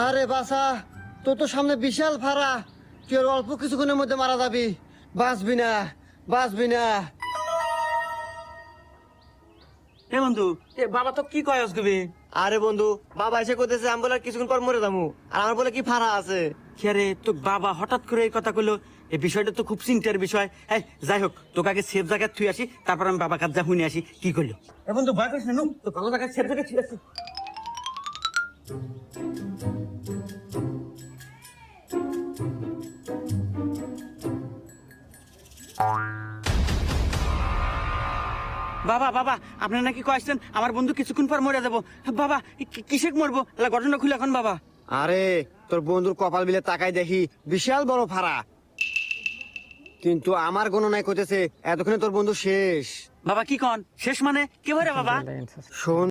আরে বাসা, তোর তো সামনে বিশাল ফাড়া, তুই আর অল্প কিছুক্ষণের মধ্যে মারা যাবি, বাঁচবি না, বাঁচবি না। এ বন্ধু, এ বাবা তো কি কয় আসবে? আরে বন্ধু, বাবা এসে করতেছে আমি বলে কিছুক্ষণ পর মরে যাবো, আর আমার বলে কি ফাড়া আছে। খেরে তো বাবা হঠাৎ করে এই কথা কইলো, এই বিষয়টা তো খুব চিন্তার বিষয়। এই যাই হোক, তোকে আগে সেফ জায়গায় থুই আসি, তারপর আমি বাবা কাছে শুনে আসি কি করলো। এ বন্ধু ভয় করিস না, নু তো ভালো জায়গায় সেফ জায়গায় থুই আসি। বাবা বাবা, আপনার নাকি কয়েছেন আমার বন্ধু কিছুক্ষণ পর মরে যাবো। বাবা কিসে মরবো, ঘটনা খুলে এখন বাবা। আরে তোর বন্ধুর কপাল বিলে তাকাই দেখি বিশাল বড় ফাড়া, কিন্তু আমার গণনায় করতেছে এতক্ষণে তোর বন্ধু শেষ। বাবা কি কন শেষ মানে কে ভরে বাবা? শোন